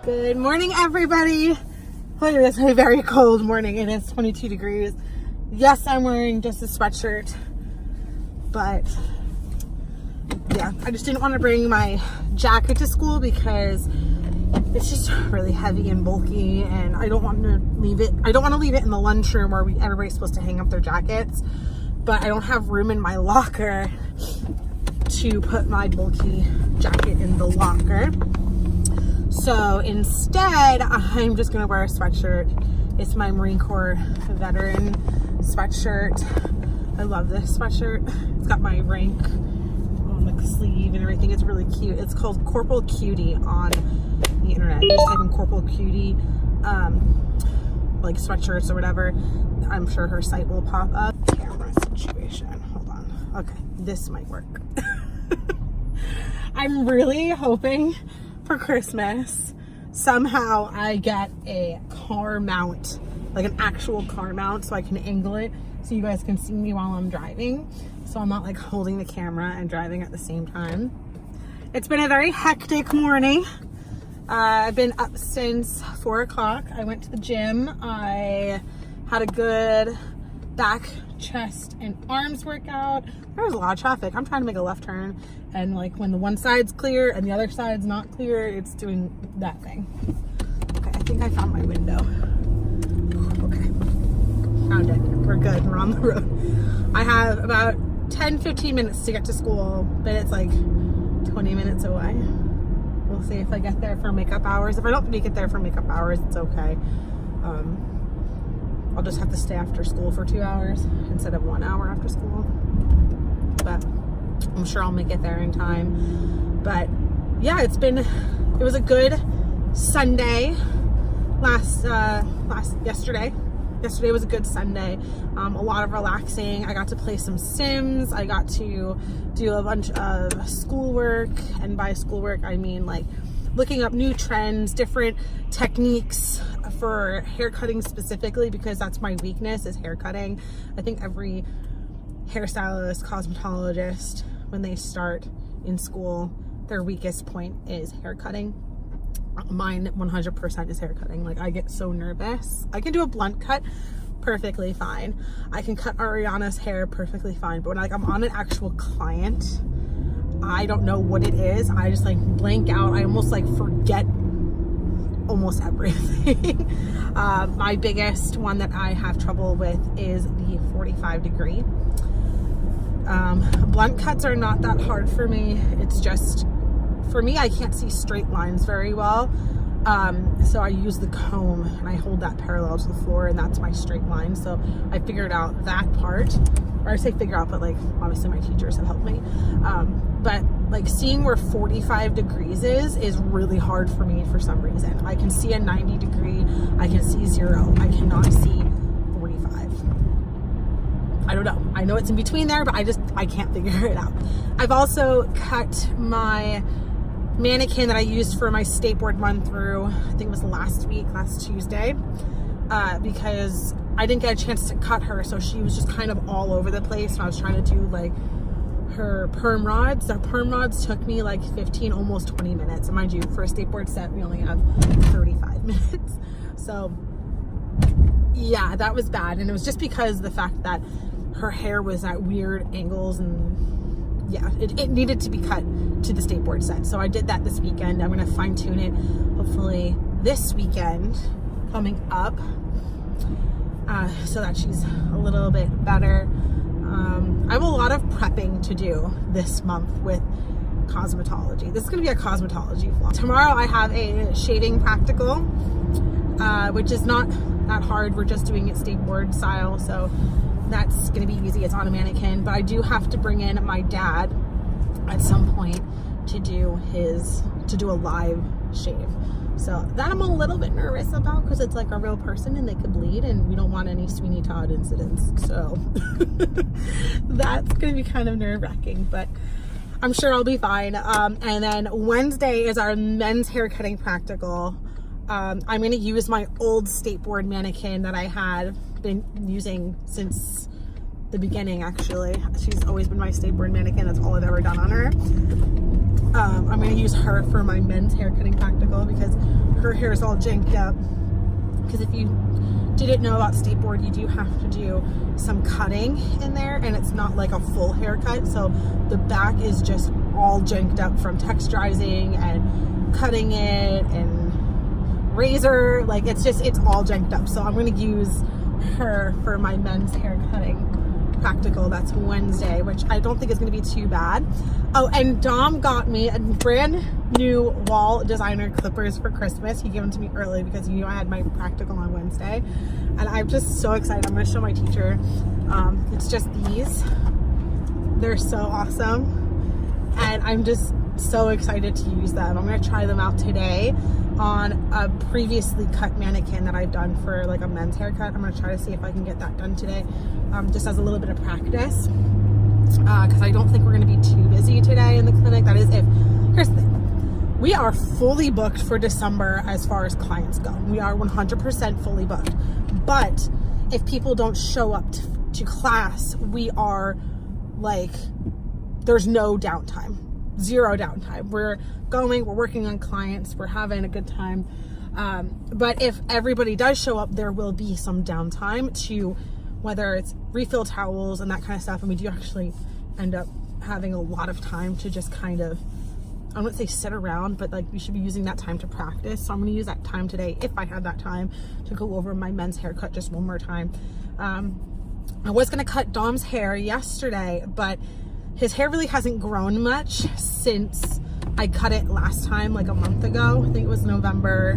Good morning, everybody. It is a very cold morning. It is 22 degrees. Yes, I'm wearing just a sweatshirt, but yeah, I just didn't want to bring my jacket to school because it's just really heavy and bulky, and I don't want to leave it. I don't want to leave it in the lunchroom where everybody's supposed to hang up their jackets, but I don't have room in my locker to put my bulky jacket in the locker. So instead, I'm just gonna wear a sweatshirt. It's my Marine Corps veteran sweatshirt. I love this sweatshirt. It's got my rank on the sleeve and everything. It's really cute. It's called Corporal Cutie on the internet. You just type in Corporal Cutie, like sweatshirts or whatever. I'm sure her site will pop up. Camera situation. Hold on. Okay, this might work. I'm really hoping for Christmas somehow I get a car mount, like an actual car mount, so I can angle it so you guys can see me while I'm driving, so I'm not like holding the camera and driving at the same time. It's been a very hectic morning. I've been up since 4 o'clock. I went to the gym. I had a good back, chest, and arms workout. There was a lot of traffic. I'm trying to make a left turn, and like when the one side's clear and the other side's not clear, it's doing that thing. Okay, I think I found my window. Okay, found it. We're good. We're on the road. I have about 10-15 minutes to get to school, but it's like 20 minutes away. We'll see if I get there for makeup hours. If I don't make it there for makeup hours, it's okay. I'll just have to stay after school for 2 hours instead of 1 hour after school. But I'm sure I'll make it there in time. But yeah, it was a good Sunday yesterday. Yesterday was a good Sunday. A lot of relaxing. I got to play some Sims. I got to do a bunch of schoolwork, and by schoolwork I mean like looking up new trends, different techniques for hair cutting specifically, because that's my weakness, is hair cutting. I think every hairstylist, cosmetologist, when they start in school, their weakest point is hair cutting. Mine 100% is hair cutting. Like, I get so nervous. I can do a blunt cut perfectly fine. I can cut Ariana's hair perfectly fine, but when like I'm on an actual client, I don't know what it is. I just like blank out. I almost like forget almost everything. My biggest one that I have trouble with is the 45 degree. Blunt cuts are not that hard for me. It's just, for me, I can't see straight lines very well. So I use the comb and I hold that parallel to the floor, and that's my straight line. So I figured out that part, or I say figure out, but like obviously my teachers have helped me. But like seeing where 45 degrees is really hard for me for some reason. I can see a 90 degree, I can see 0. I cannot see 45. I don't know. I know it's in between there, but I can't figure it out. I've also cut my mannequin that I used for my skateboard run through, I think it was last Tuesday, because I didn't get a chance to cut her, so she was just kind of all over the place, and I was trying to do like her perm rods. The perm rods took me like 15, almost 20 minutes. And mind you, for a skateboard set, we only have 35 minutes. So yeah, that was bad. And it was just because of the fact that her hair was at weird angles, and yeah, it needed to be cut to the skateboard set. So I did that this weekend. I'm going to fine tune it hopefully this weekend coming up, so that she's a little bit better. I have a lot of prepping to do this month with cosmetology. This is going to be a cosmetology vlog. Tomorrow I have a shaving practical, which is not that hard. We're just doing it skateboard style, so that's going to be easy. It's on a mannequin, but I do have to bring in my dad at some point to do a live shave. So that I'm a little bit nervous about, because it's like a real person and they could bleed, and we don't want any Sweeney Todd incidents. So that's going to be kind of nerve-wracking, but I'm sure I'll be fine. And then Wednesday is our men's hair cutting practical. I'm going to use my old skateboard mannequin that I had been using since the beginning, actually. She's always been my skateboard mannequin. That's all I've ever done on her. I'm going to use her for my men's hair cutting practical because her hair is all janked up. Because if you didn't know about skateboard, you do have to do some cutting in there, and it's not like a full haircut. So the back is just all janked up from texturizing and cutting it and razor. Like it's all janked up. So I'm going to use her for my men's hair cutting practical. That's Wednesday, which I don't think is going to be too bad. Oh, and Dom got me a brand new wall designer clippers for Christmas. He gave them to me early because he knew I had my practical on Wednesday, and I'm just so excited. I'm going to show my teacher. It's just these. They're so awesome, and I'm just so excited to use them. I'm going to try them out today on a previously cut mannequin that I've done for like a men's haircut. I'm going to try to see if I can get that done today, just as a little bit of practice, because I don't think we're going to be too busy today in the clinic. That is, here's the thing, we are fully booked for December as far as clients go. We are 100% fully booked, but if people don't show up to class, we are like, there's no downtime. Zero downtime. We're going, we're working on clients, we're having a good time. But if everybody does show up, there will be some downtime to whether it's refill towels and that kind of stuff. And we do actually end up having a lot of time to just kind of, I wouldn't say sit around, but like we should be using that time to practice. So I'm going to use that time today, if I have that time, to go over my men's haircut just one more time. I was going to cut Dom's hair yesterday, but his hair really hasn't grown much since I cut it last time, like a month ago. I think it was November.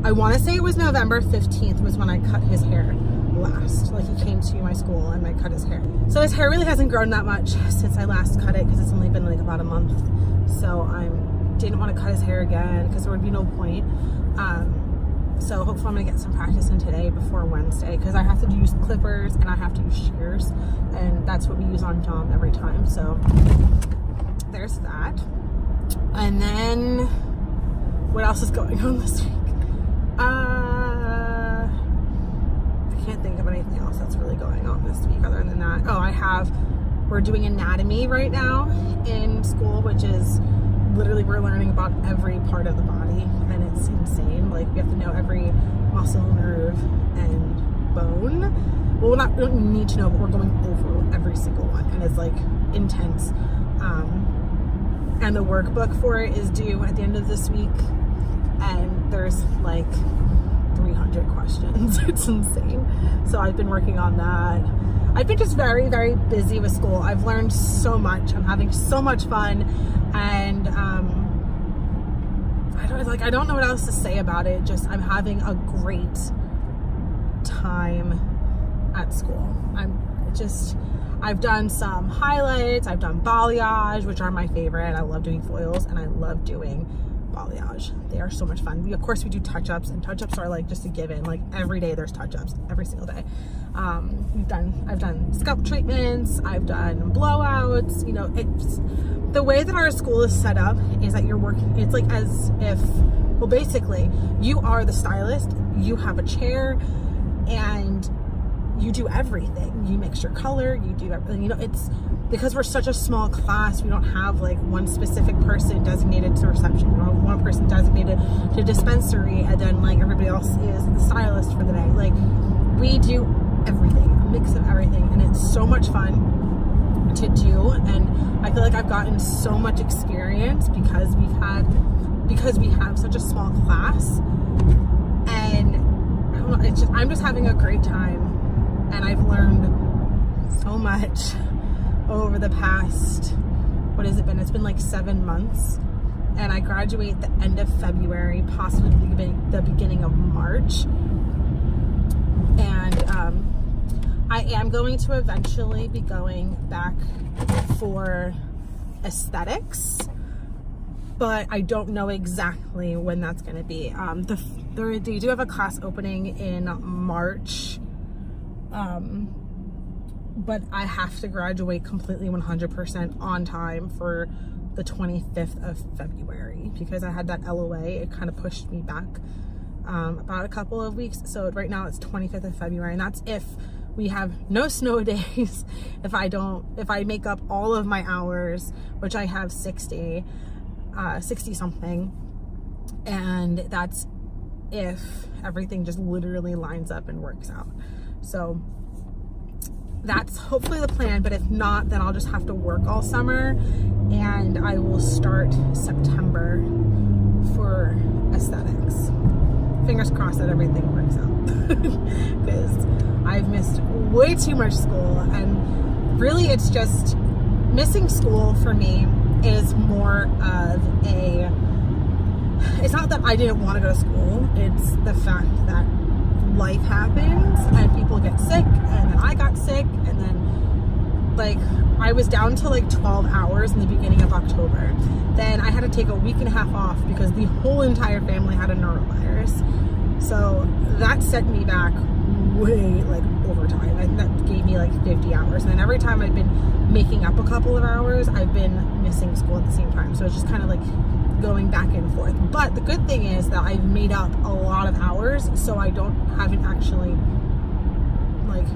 I want to say it was November 15th was when I cut his hair last. Like he came to my school and I cut his hair. So his hair really hasn't grown that much since I last cut it, because it's only been like about a month. So I didn't want to cut his hair again because there would be no point. So hopefully I'm going to get some practice in today before Wednesday, because I have to use clippers and I have to use shears, and that's what we use on Dom every time. So there's that. And then what else is going on this week? I can't think of anything else that's really going on this week other than that. Oh, we're doing anatomy right now in school, which is literally, we're learning about every part of the body, and it's insane. Like we have to know every muscle, nerve, and bone. Well, we don't need to know, but we're going over every single one, and it's like intense. And the workbook for it is due at the end of this week, and there's like 300 questions. It's insane. So I've been working on that. I've been just very, very busy with school. I've learned so much. I'm having so much fun, and I don't know what else to say about it. Just I'm having a great time at school. I've done some highlights. I've done balayage, which are my favorite. I love doing foils, and I love doing balayage. They are so much fun. Of course we do touch-ups, and touch-ups are like just a given. Like every day there's touch-ups, every single day. I've done scalp treatments, I've done blowouts. You know, it's the way that our school is set up is that you're working, it's like as if, well, basically you are the stylist, you have a chair, and you do everything. You mix your color, you do everything. You know, it's because we're such a small class, we don't have like one specific person designated to reception. We don't have one person designated to dispensary, and then like everybody else is the stylist for the day. Like we do everything, a mix of everything, and it's so much fun to do. And I feel like I've gotten so much experience because we have such a small class, and I don't know, I'm just having a great time. And I've learned so much over the past, what has it been? It's been like 7 months. And I graduate the end of February, possibly the beginning of March. And I am going to eventually be going back for aesthetics, but I don't know exactly when that's going to be. They do have a class opening in March. But I have to graduate completely 100% on time for the 25th of February because I had that LOA. It kind of pushed me back about a couple of weeks. So right now it's 25th of February, and that's if We have no snow days if I make up all of my hours, which I have 60 something. And that's if everything just literally lines up and works out. So that's hopefully the plan, but if not, then I'll just have to work all summer, and I will start September for aesthetics. Fingers crossed that everything works out, because I've missed way too much school, and really it's just missing school for me is more of it's not that I didn't want to go to school, it's the fact that life happens and people get sick, and then I got sick, and then like I was down to like 12 hours in the beginning of October. Then I had to take a week and a half off because the whole entire family had a norovirus. So that set me back way like overtime. And that gave me like 50 hours. And then every time I've been making up a couple of hours, I've been missing school at the same time. So it's just kind of like going back and forth. But the good thing is that I've made up a lot of hours, so I haven't actually like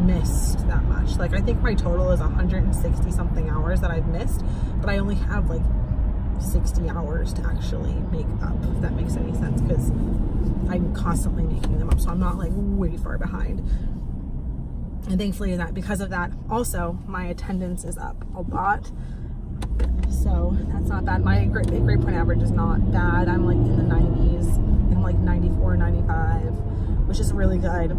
missed that much. Like I think my total is 160 something hours that I've missed, but I only have like 60 hours to actually make up, if that makes any sense, because I'm constantly making them up, so I'm not like way far behind. And thankfully that because of that also my attendance is up a lot, so that's not bad. My grade point average is not bad. I'm like in the 90s. I'm like 94, 95, which is really good.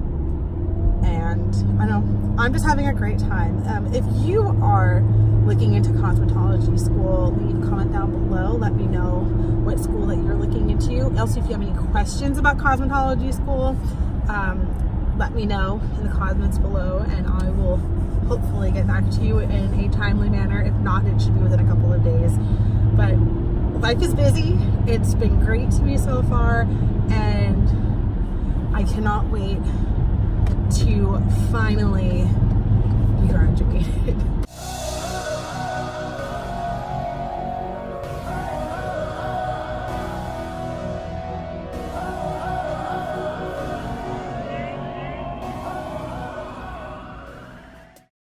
And I know I'm just having a great time. If you are looking into cosmetology school, leave a comment down below. Let me know what school that you're looking into. Also, if you have any questions about cosmetology school, let me know in the comments below, and I will hopefully get back to you in a timely manner. If not, it should be within a couple of days. But life is busy. It's been great to me so far, and I cannot wait to finally be graduated.